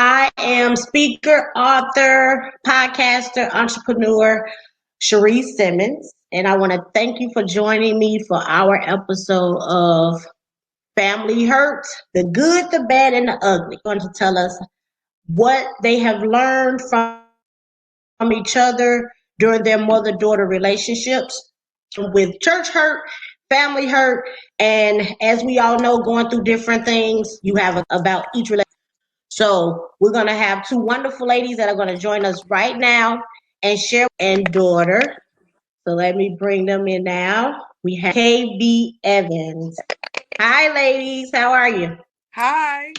I am speaker, author, podcaster, entrepreneur, Cherise Simmons, and I want to thank you for joining me for our episode of Family Hurt, the good, the bad, and the ugly. Going to tell us what they have learned from each other during their mother-daughter relationships with church hurt, family hurt, and as we all know, going through different things you have about each relationship. So we're going to have two wonderful ladies that are going to join us right now and share and daughter. So let me bring them in now. We have KB Evans. Hi, ladies. How are you? Hi.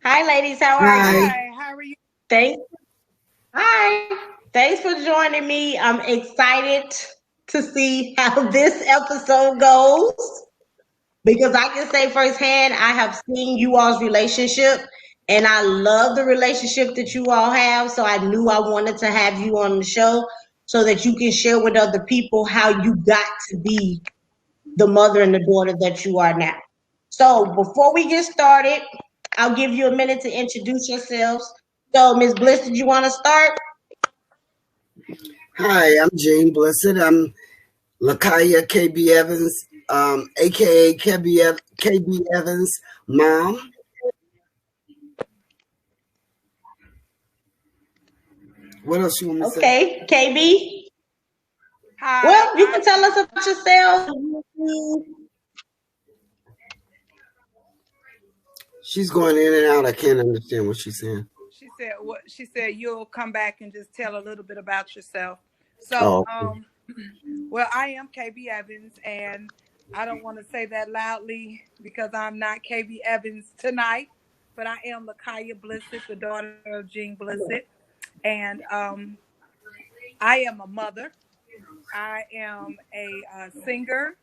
Hi, ladies. How are you? Hi. How are you? Thanks. Hi. Thanks for joining me. I'm excited to see how this episode goes because I can say firsthand, I have seen you all's relationship and I love the relationship that you all have. So I knew I wanted to have you on the show so that you can share with other people how you got to be the mother and the daughter that you are now. So before we get started, I'll give you a minute to introduce yourselves. So, Ms. Bliss, did you want to start? Hi, I'm Jane Blissett. I'm Lakaya KB Evans, aka KB Evans' mom. What else you want me to say? Okay, KB. Hi. Well, you can tell us about yourself. She's going in and out. I can't understand what she's saying. She said you'll come back and just tell a little bit about yourself. So, well, I am KB Evans, and I don't want to say that loudly because I'm not KB Evans tonight, but I am Lakaya Blissett, the daughter of Jean Blissett, and I am a mother. I am a singer.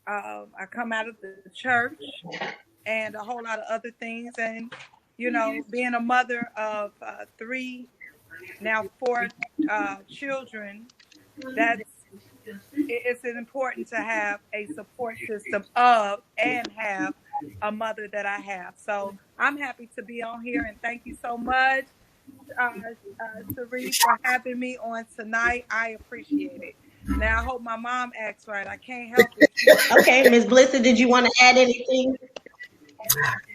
I come out of the church and a whole lot of other things. And, you know, being a mother of four children, it's important to have a support system and have a mother that I have. So I'm happy to be on here, and thank you so much, Cerise, for having me on tonight. I appreciate it. Now, I hope my mom acts right. I can't help it. Okay, Ms. Blissett, did you want to add anything?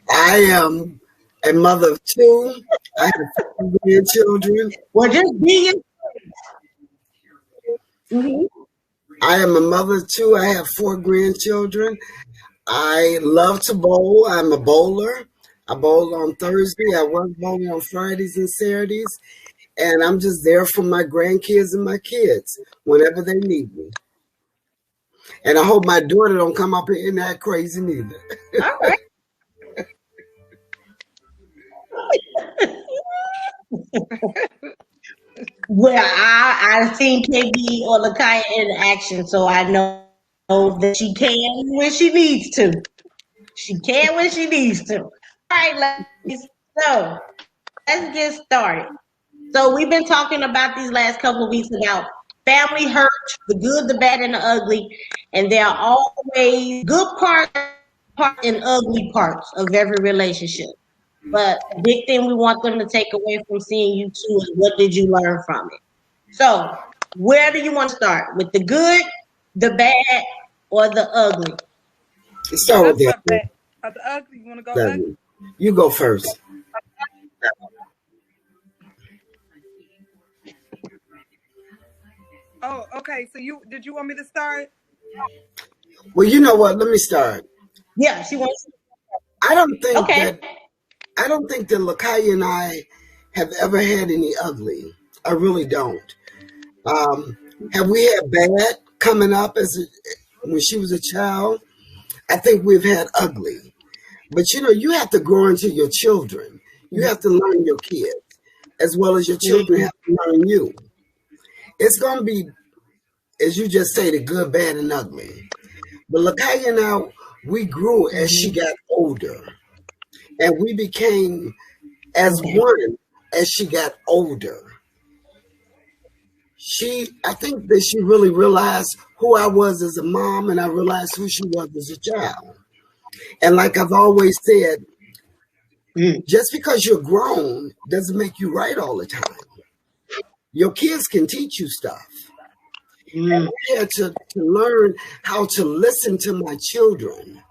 I am a mother of two. I have 4 grandchildren. Well, just be I am a mother of two. I have 4 grandchildren. I love to bowl. I'm a bowler. I bowl on Thursday. I work bowling on Fridays and Saturdays. And I'm just there for my grandkids and my kids whenever they need me. And I hope my daughter don't come up here and act crazy neither. all right. Well, I've seen KB or Lakaya in action, so I know that she can when she needs to. She can when she needs to. All right, ladies. So let's get started. So we've been talking about these last couple of weeks about family hurt, the good, the bad, and the ugly, and there are always good parts and ugly parts of every relationship. But the big thing we want them to take away from seeing you two is what did you learn from it? So where do you want to start? With the good, the bad, or the ugly? Let's start with that. The ugly. You want to go ugly? You go first. Oh, okay. So did you want me to start? Well, you know what? Let me start. Yeah, she wants. I don't think that Lakaya and I have ever had any ugly. I really don't. Have we had bad coming up when she was a child? I think we've had ugly. But you know, you have to grow into your children. You have to learn your kids as well as your children have to learn you. It's going to be, as you just say, the good, bad, and ugly. But Lakaya and I, we grew as she got older. And we became as one as she got older. I think that she really realized who I was as a mom, and I realized who she was as a child. And like I've always said, just because you're grown doesn't make you right all the time. Your kids can teach you stuff. And I had to learn how to listen to my children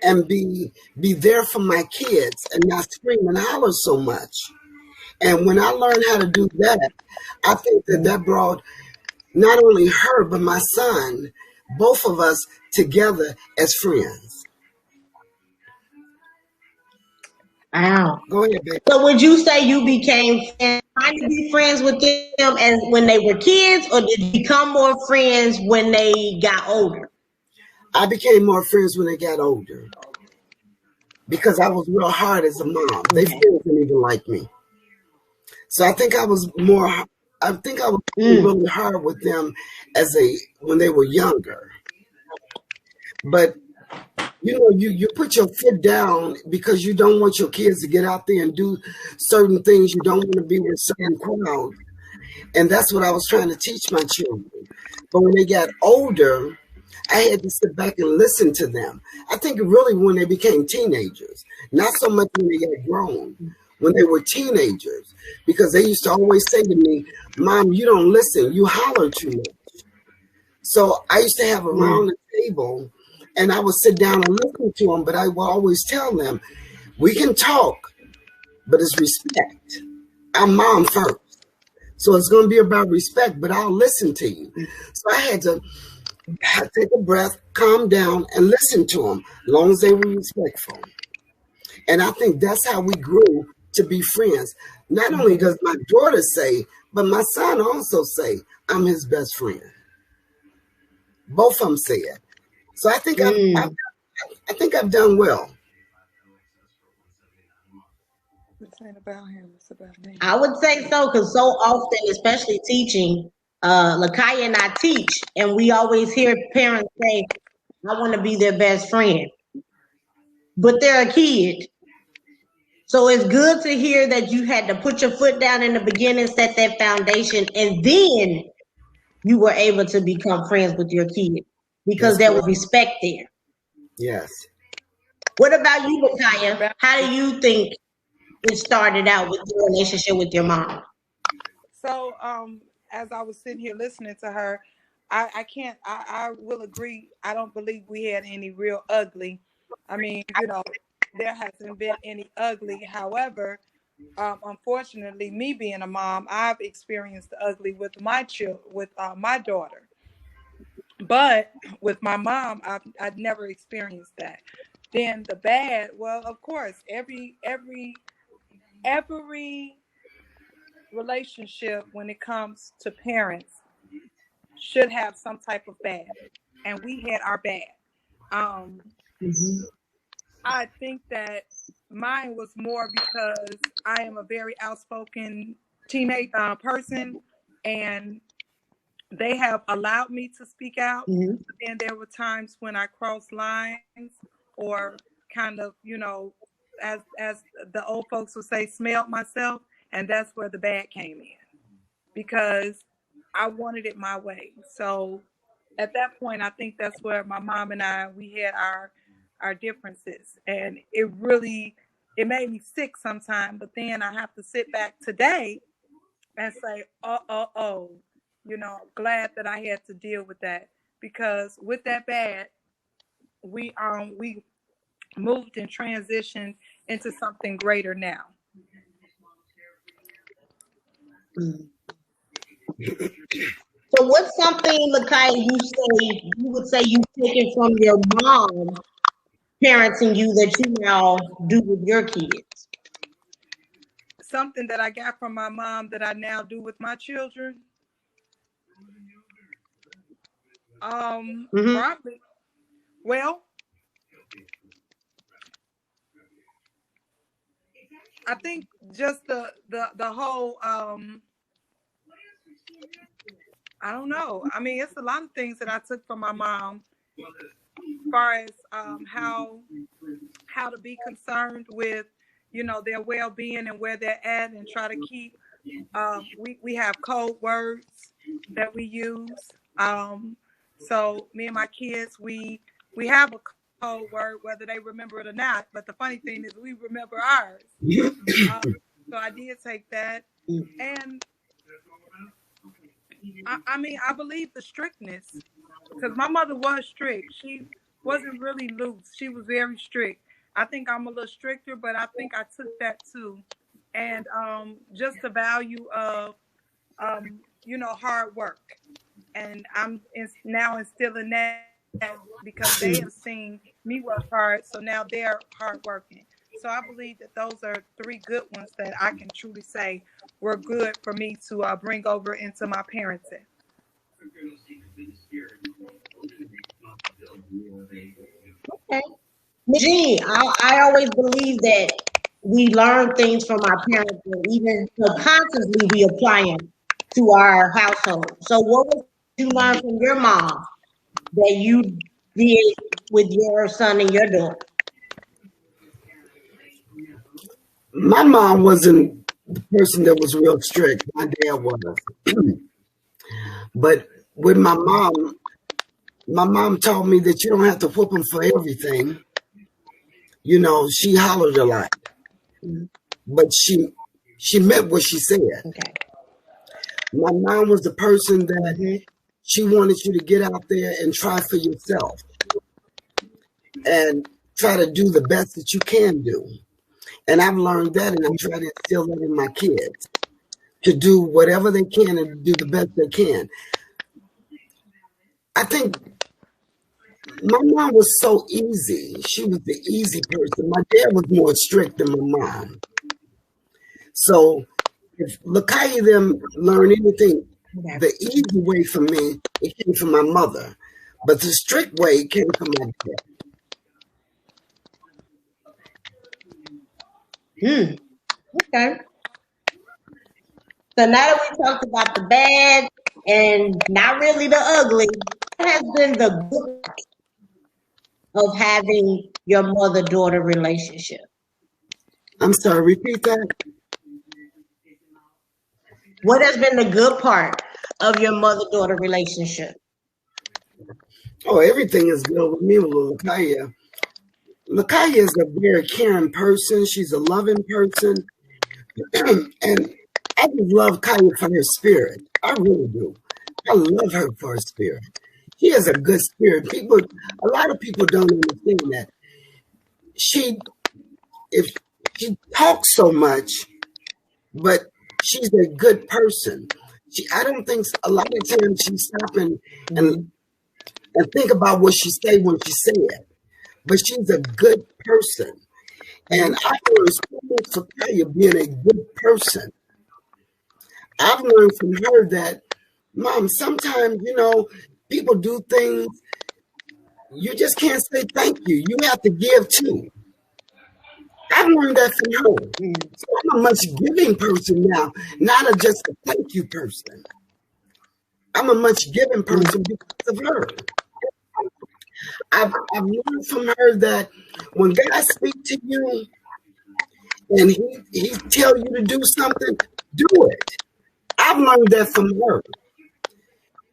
and be there for my kids and not scream and holler so much. And when I learned how to do that, I think that brought not only her, but my son, both of us together as friends. Wow. Go ahead, baby. So would you say you became trying to be friends with them as when they were kids, or did you become more friends when they got older? I became more friends when they got older because I was real hard as a mom. They still didn't even like me. So I think I was really hard with them when they were younger. But you put your foot down because you don't want your kids to get out there and do certain things. You don't want to be with certain crowds. And that's what I was trying to teach my children. But when they got older, I had to sit back and listen to them. I think really when they became teenagers, not so much when they got grown, when they were teenagers, because they used to always say to me, "Mom, you don't listen. You holler too much." So I used to have around the table, and I would sit down and listen to them, but I would always tell them, "We can talk, but it's respect. I'm mom first. So it's going to be about respect, but I'll listen to you." So I had to take a breath, calm down, and listen to them, as long as they were respectful. And I think that's how we grew to be friends. Not only does my daughter say, but my son also say, I'm his best friend. Both of them say it. So I think I've done well. This ain't about him, it's about me. I would say so, because so often, especially teaching, Lakaya and I teach, and we always hear parents say, I want to be their best friend. But they're a kid. So it's good to hear that you had to put your foot down in the beginning, set that foundation, and then you were able to become friends with your kid because That's there was correct. respect there. Yes. What about you, Lakaya? How do you think it started out with your relationship with your mom? So, as I was sitting here listening to her, I can't, I will agree. I don't believe we had any real ugly. I mean, there hasn't been any ugly. However, unfortunately, me being a mom, I've experienced the ugly with my daughter. But with my mom, I've never experienced that. Then the bad, well, of course, every relationship when it comes to parents should have some type of bad, and we had our bad. um I think that mine was more because I am a very outspoken teenage person, and they have allowed me to speak out. But then there were times when I crossed lines, or kind of, as the old folks would say, smelled myself, and that's where the bad came in, because I wanted it my way. So at that point, I think that's where my mom and we had our differences, and it made me sick sometimes. But then I have to sit back today and say, glad that I had to deal with that, because with that bad, we moved and transitioned into something greater now. So what's something, Lakaya, you would say you taken from your mom parenting you that you now do with your kids? Something that I got from my mom that I now do with my children. Probably. Well, I think just the whole I don't know. I mean, it's a lot of things that I took from my mom, as far as how to be concerned with, their well-being and where they're at, and try to keep. We have code words that we use. So me and my kids, we have a whole word, whether they remember it or not. But the funny thing is, we remember ours. So I did take that, and I mean, I believe the strictness, because my mother was strict. She wasn't really loose. She was very strict. I think I'm a little stricter, but I think I took that too, and just the value of hard work, and I'm now instilling that because they have seen me work hard, so now they're hardworking. So I believe that those are three good ones that I can truly say were good for me to bring over into my parenting. Okay. Gee, I always believe that we learn things from our parents, and even subconsciously we apply them to our household. So, what was you learn from your mom that you did with your son and your daughter? My mom wasn't the person that was real strict. My dad was. But with my mom taught me that you don't have to whoop them for everything. You know, she hollered a lot, but she meant what she said. Okay. My mom was the person that Mm-hmm. she wanted you to get out there and try for yourself and try to do the best that you can do. And I've learned that, and I try to instill that in my kids to do whatever they can and do the best they can. I think my mom was so easy. She was the easy person. My dad was more strict than my mom. So if Lakaya them learn anything, Okay. the easy way from me, it came from my mother. But the strict way came from my dad. Okay. So now that we talked about the bad and not really the ugly, what has been the good of having your mother-daughter relationship? I'm sorry, repeat that. What has been the good part of your mother-daughter relationship? Oh, everything is good with me with Lakaya. Lakaya is a very caring person. She's a loving person. And I just love Kaya for her spirit. I really do. I love her for her spirit. She has a good spirit. A lot of people don't understand that. She, if she talks so much, but she's a good person. I don't think a lot of times she stop and think about what she say when she say it. But she's a good person, and I learned so much from Kaya being a good person. I've learned from her that, Mom, sometimes, people do things, you just can't say thank you. You have to give too. I've learned that from her. So I'm a much giving person now, not just a thank you person. I'm a much giving person because of her. I've learned from her that when God speaks to you and he tell you to do something, do it. I've learned that from her.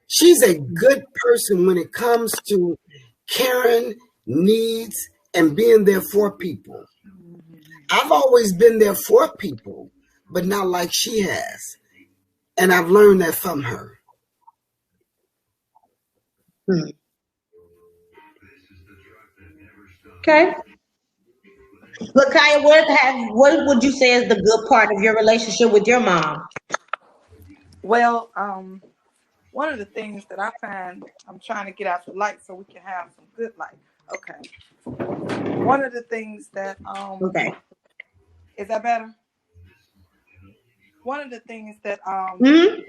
She's a good person when it comes to caring, needs, and being there for people. I've always been there for people, but not like she has. And I've learned that from her. Okay. But Kaya, what would you say is the good part of your relationship with your mom? Well, one of the things that I find, I'm trying to get out the light so we can have some good light. Okay. One of the things that Okay. is that better? One of the things that Hmm.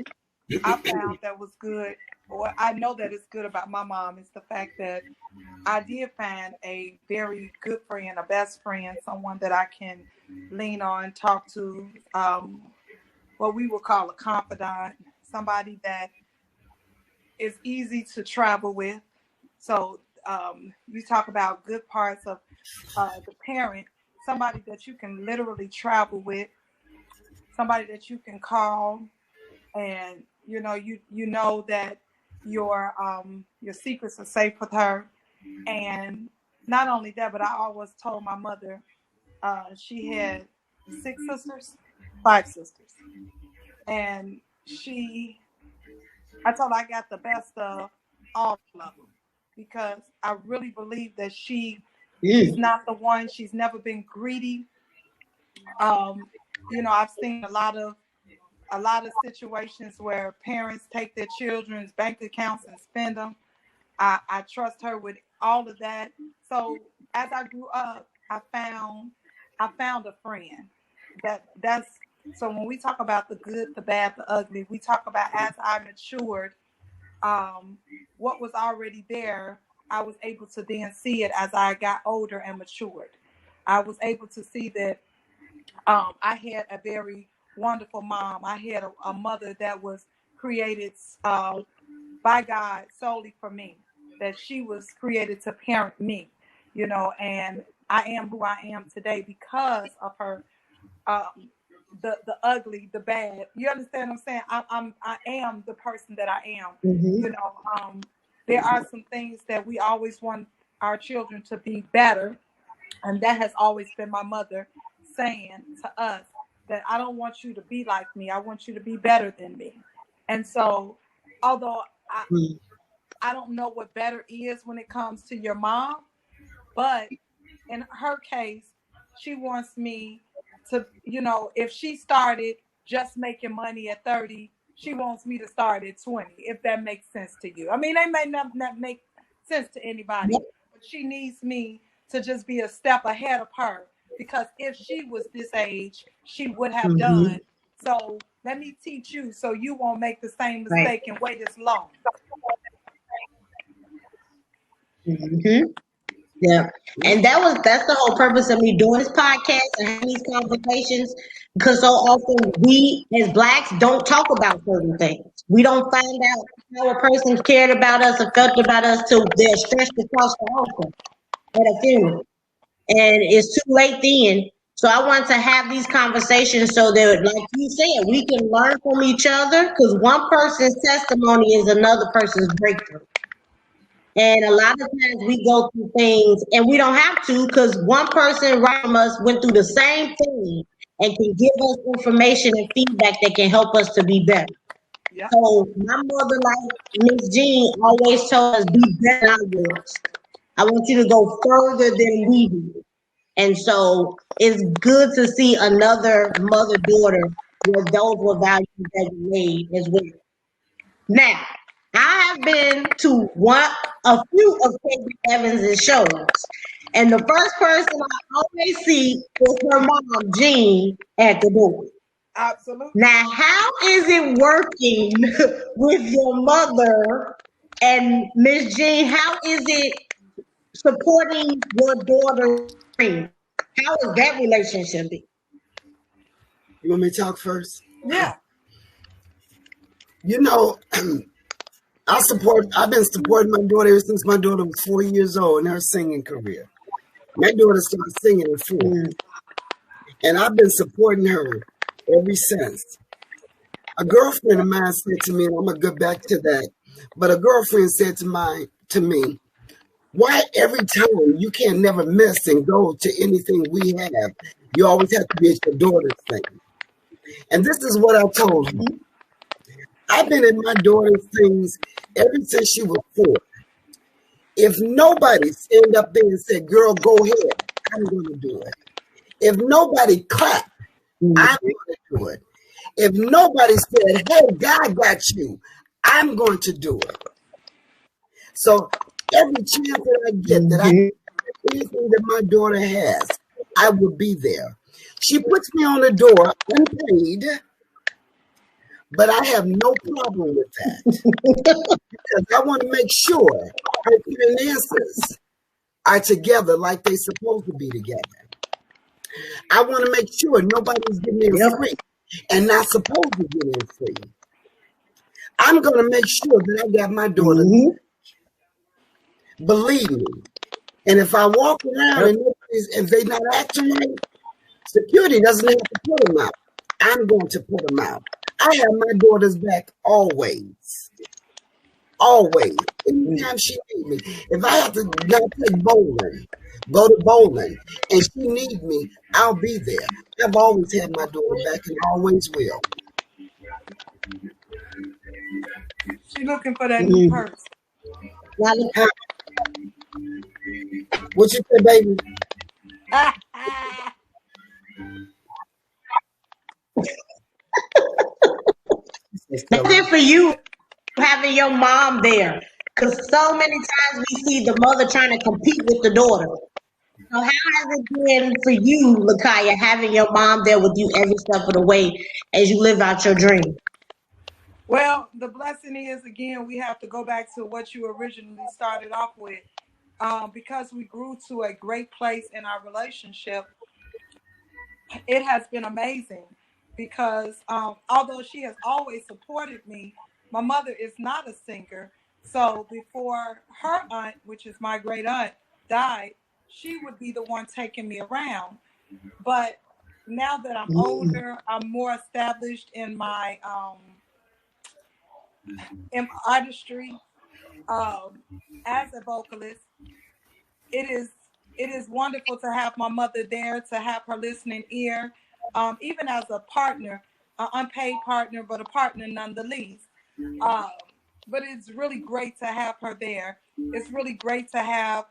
I found that was good, or I know that it's good about my mom, is the fact that I did find a very good friend, a best friend, someone that I can lean on, talk to, what we would call a confidant, somebody that is easy to travel with. So you talk about good parts of the parent, somebody that you can literally travel with, somebody that you can call, and you know that your secrets are safe with her, and not only that, but I always told my mother she had 5 sisters, and I told her I got the best of all of them because I really believe that she's not the one. She's never been greedy. I've seen a lot of situations where parents take their children's bank accounts and spend them. I trust her with all of that. So as I grew up, I found a friend. That's so when we talk about the good, the bad, the ugly, we talk about as I matured, what was already there. I was able to then see it as I got older and matured. I was able to see that I had a very wonderful mom. I had a mother that was created by God solely for me, that she was created to parent me, and I am who I am today because of her. The ugly, the bad. You understand what I'm saying? I am the person that I am. There are some things that we always want our children to be better, and that has always been my mother saying to us that I don't want you to be like me. I want you to be better than me. And so, although I don't know what better is when it comes to your mom, but in her case, she wants me to, if she started just making money at 30, she wants me to start at 20, if that makes sense to you. I mean, they may not make sense to anybody, but she needs me to just be a step ahead of her, because if she was this age, she would have done. So let me teach you so you won't make the same mistake and wait as long. Yeah. And that's the whole purpose of me doing this podcast and having these conversations, because so often we as Blacks don't talk about certain things. We don't find out how a person cared about us or felt about us till they're stretched across the altar at a funeral. And it's too late then. So I want to have these conversations so that, like you said, we can learn from each other, because one person's testimony is another person's breakthrough. And a lot of times we go through things and we don't have to, because one person right from us went through the same thing and can give us information and feedback that can help us to be better. Yeah. So my mother, like Miss Jean, always told us, be better than I was. I want you to go further than we did. And so it's good to see another mother-daughter where those were values that we made as well. Now, I have been to a few of KB Evans' shows, and the first person I always see is her mom, Jean, at the door. Absolutely. Now, how is it working with your mother and Miss Jean? How is it supporting your daughter's dream? How is that relationship? You want me to talk first? Yeah. I've been supporting my daughter ever since my daughter was 4 years old in her singing career. My daughter started singing at 4. And I've been supporting her ever since. A girlfriend of mine said to me, and I'm going to go back to that, but a girlfriend said to me, why every time you can't never miss and go to anything we have, you always have to be at your daughter's thing. And this is what I told her. I've been at my daughter's things ever since she was 4. If nobody stand up there and said, girl, go ahead, I'm going to do it. If nobody clapped, I'm going to do it. If nobody said, hey, God got you, I'm going to do it. So every chance that I get, that I can do anything that my daughter has, I will be there. She puts me on the door unpaid, but I have no problem with that. Because I want to make sure her finances are together like they're supposed to be together. I want to make sure nobody's getting in free and not supposed to get in free. I'm going to make sure that I got my daughter. Believe me. And if I walk around and if they're not acting right, security doesn't have to put them out. I'm going to put them out. I have my daughter's back always. Always. Anytime she need me. If I have to not play bowling, go to bowling, and she need me, I'll be there. I've always had my daughter back and always will. She looking for that new purse. What you say, baby? That's it for you having your mom there. Because so many times we see the mother trying to compete with the daughter. So how has it been for you, Lakaya, having your mom there with you every step of the way as you live out your dream? Well, the blessing is, again, we have to go back to what you originally started off with. Because we grew to a great place in our relationship, it has been amazing because although she has always supported me, my mother is not a singer. So before her aunt, which is my great aunt, died, she would be the one taking me around. But now that I'm older, I'm more established in artistry, as a vocalist. It is it is wonderful to have my mother there, to have her listening ear, even as a partner, an unpaid partner, but a partner nonetheless. Um, but it's really great to have her there. It's really great to have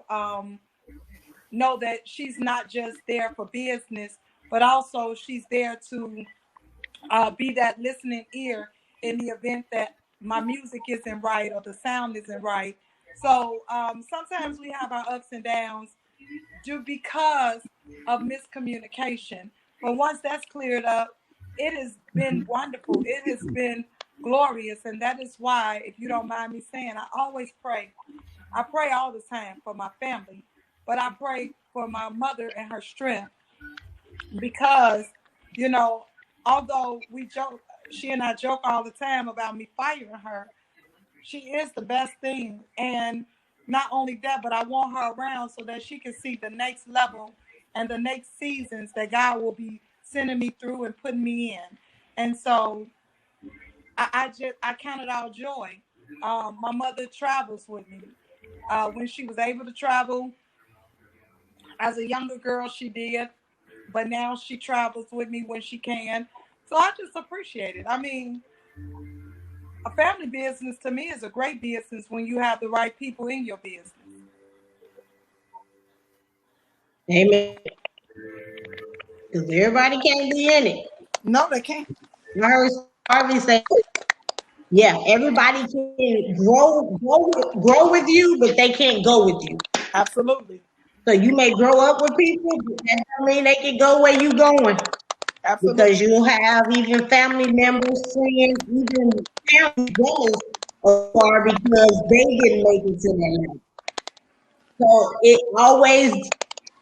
know that she's not just there for business, but also she's there to be that listening ear in the event that my music isn't right or the sound isn't right. So sometimes we have our ups and downs due because of miscommunication. But once that's cleared up, it has been wonderful. It has been glorious. And that is why, if you don't mind me saying, I always pray. I pray all the time for my family, but I pray for my mother and her strength because, you know, although we joke, she and I joke all the time about me firing her, she is the best thing. And not only that, but I want her around so that she can see the next level and the next seasons that God will be sending me through and putting me in. And so I count it all joy. My mother travels with me. When she was able to travel as a younger girl, she did, but now she travels with me when she can. So I just appreciate it. I mean, a family business to me is a great business when you have the right people in your business. Amen. Because everybody can't be in it. No, they can't. I heard Harvey say, yeah, everybody can grow with you, but they can't go with you. Absolutely. So you may grow up with people, but that don't mean they can go where you going. Absolutely. Because you'll have even family members, friends, even family jealous of far because they didn't make it to that level. So it always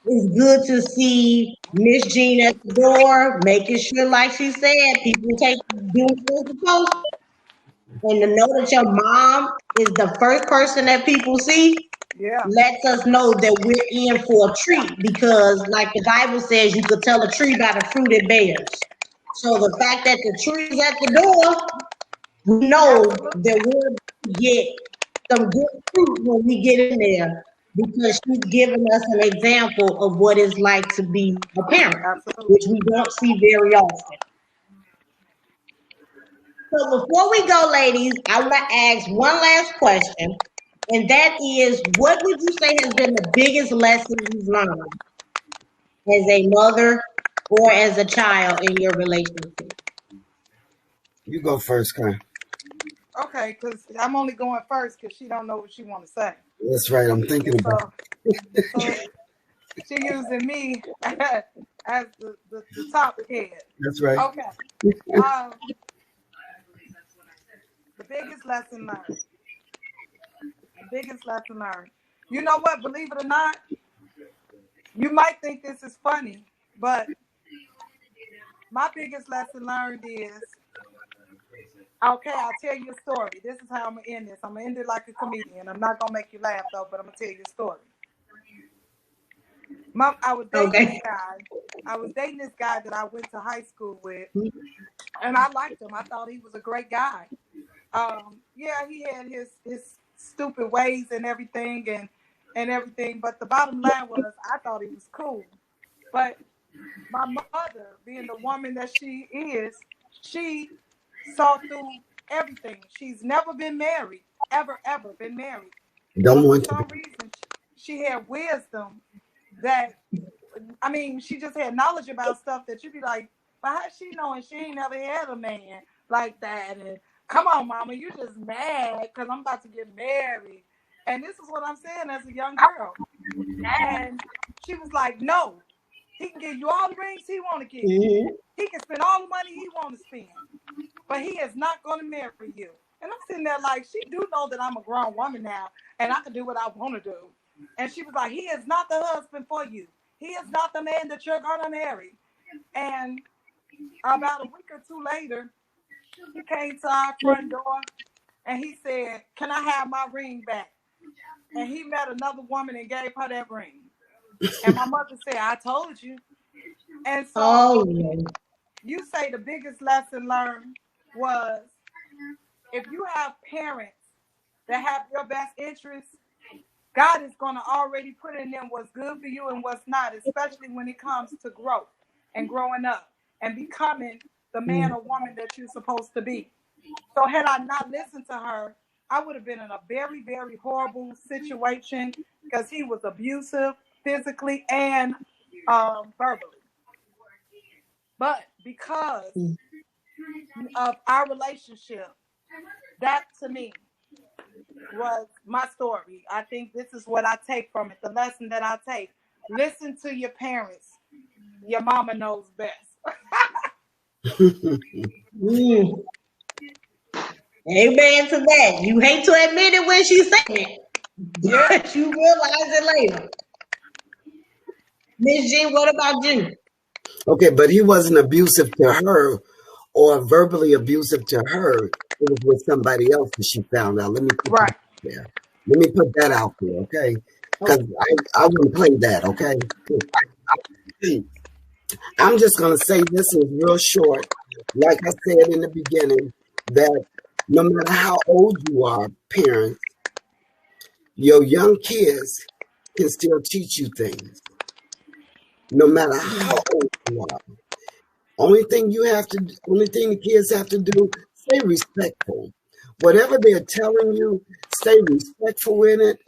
is good to see Miss Jean at the door, making sure, like she said, people take doing what they're supposed to. And to know that your mom is the first person that people see Yeah. lets us know that we're in for a treat because, like the Bible says, you could tell a tree by the fruit it bears. So the fact that the tree is at the door, we know Absolutely. that we'll get some good fruit when we get in there because she's giving us an example of what it's like to be a parent, Absolutely. which we don't see very often. So before we go, ladies, I want to ask one last question, and that is, what would you say has been the biggest lesson you've learned as a mother or as a child in your relationship? You go first, Kai. Okay, because I'm only going first because she don't know what she want to say. That's right. I'm thinking And about. so she using me as the top head. That's right. Okay. Um, the biggest lesson learned. The biggest lesson learned. You know what? Believe it or not, you might think this is funny, but my biggest lesson learned is okay. I'll tell you a story. This is how I'm gonna end this. I'm gonna end it like a comedian. I'm not gonna make you laugh though, but I'm gonna tell you a story. I was dating this Okay. guy. I was dating this guy that I went to high school with, and I liked him. I thought he was a great guy. Yeah, he had his stupid ways and everything and everything. But the bottom line was, I thought he was cool. But my mother, being the woman that she is, she saw through everything. She's never been married, ever been married. Don't But for want to. some reason, she had wisdom that, I mean, she just had knowledge about stuff that you'd be like, but how she knowing she ain't never had a man like that? And come on, mama, you just mad because I'm about to get married. And this is what I'm saying as a young girl. And she was like, no, he can give you all the rings he want to give you. Mm-hmm. He can spend all the money he want to spend, but he is not going to marry you. And I'm sitting there like, she do know that I'm a grown woman now, and I can do what I want to do. And she was like, he is not the husband for you. He is not the man that you're going to marry. And about a week or two later, he came to our front door and he said, can I have my ring back? And he met another woman and gave her that ring. And my mother said, I told you. And so Oh, you say the biggest lesson learned was, if you have parents that have your best interests, God is going to already put in them what's good for you and what's not, especially when it comes to growth and growing up and becoming the man or woman that you're supposed to be. So had I not listened to her, I would have been in a very, very horrible situation because he was abusive physically and verbally. But because of our relationship, that to me was my story. I think this is what I take from it. The lesson that I take: listen to your parents. Your mama knows best. mm. Amen to that. You hate to admit it when she's saying it, Yeah. but you realize it later. Miss Jean, what about you? Okay, but he wasn't abusive to her or verbally abusive to her. It was with somebody else that she found out. Let me put that Right. out there. Let me put that out there, okay? Because Okay. I wouldn't play that, okay? I'm just going to say this is real short. Like I said in the beginning, that no matter how old you are, parents, your young kids can still teach you things, no matter how old you are. Only thing the kids have to do, stay respectful. Whatever they're telling you, stay respectful in it.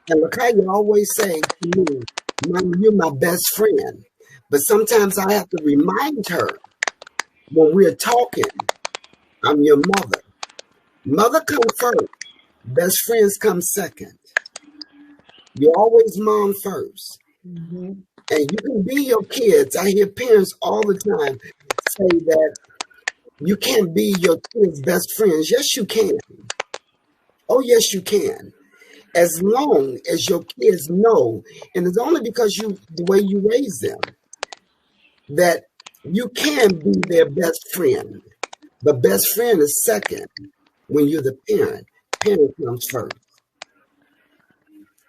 And look how you always say to me, Mom, you're my best friend. But sometimes I have to remind her when we're talking, I'm your mother. Mother come first. Best friends come second. You're always mom first. Mm-hmm. And you can be your kids. I hear parents all the time say that you can't be your kids' best friends. Yes, you can. Oh, yes, you can. As long as your kids know, and it's only because the way you raise them, that you can be their best friend. But best friend is second when you're the parent. Parent comes first.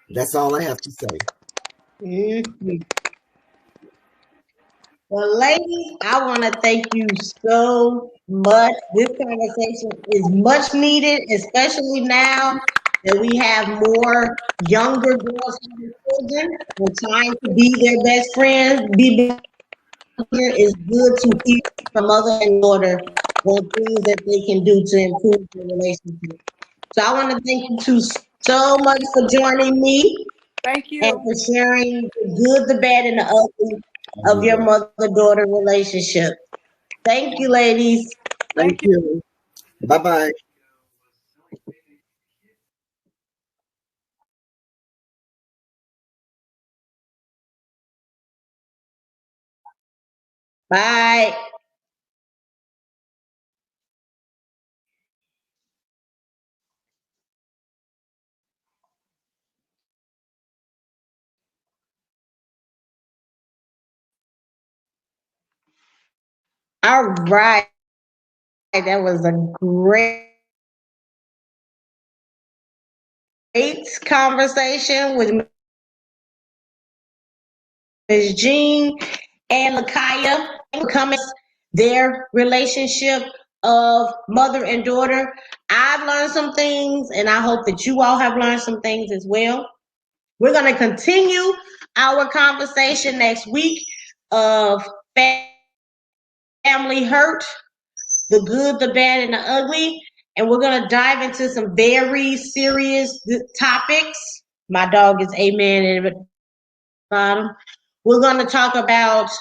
That's all I have to say. Mm-hmm. Well, ladies, I want to thank you so much. This conversation is much needed, especially now that we have more younger girls having children and trying to be their best friends. Be here is good to hear from mother and daughter on things that they can do to improve their relationship. So I want to thank you two so much for joining me Thank and you. for sharing the good, the bad, and the ugly of your mother-daughter relationship. Thank you, ladies. Thank Thank you. you. Bye bye. Bye. All right. That was a great conversation with Ms. Jean and Lakaya coming their relationship. of mother and daughter. I've learned some things, and I hope that you all have learned some things as well. We're going to continue our conversation next week of family hurt, the good, the bad, and the ugly. And we're going to dive into some very serious topics. My dog is Amen at the bottom. We're going to talk about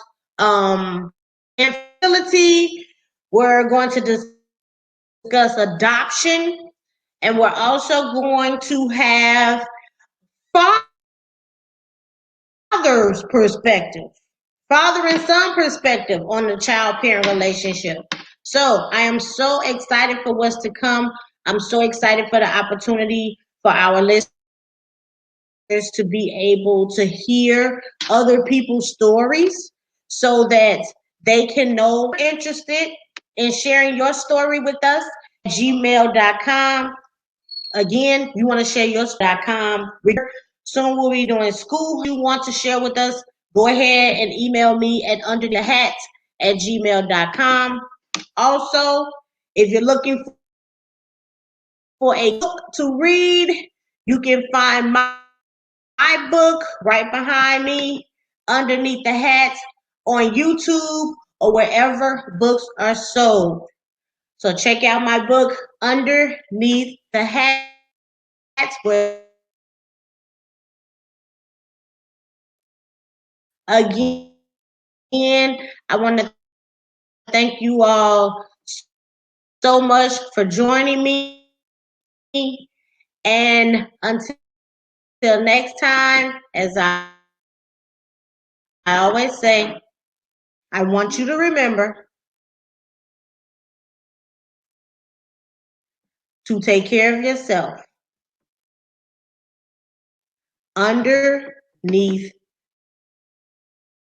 infertility. We're going to discuss adoption. And we're also going to have father's perspective, father and son perspective on the child-parent relationship. So I am so excited for what's to come. I'm so excited for the opportunity for our listeners to be able to hear other people's stories so that they can know. Interested in sharing your story with us, gmail.com. Again, you want to share your.com. Soon we'll be doing school. You want to share with us, go ahead and email me at underthehat@gmail.com. Also, if you're looking for a book to read, you can find my book right behind me, Underneath the Hat, on YouTube or wherever books are sold. So check out my book, Underneath the Hat, where again, I want to thank you all so much for joining me. And until next time, as I always say, I want you to remember to take care of yourself underneath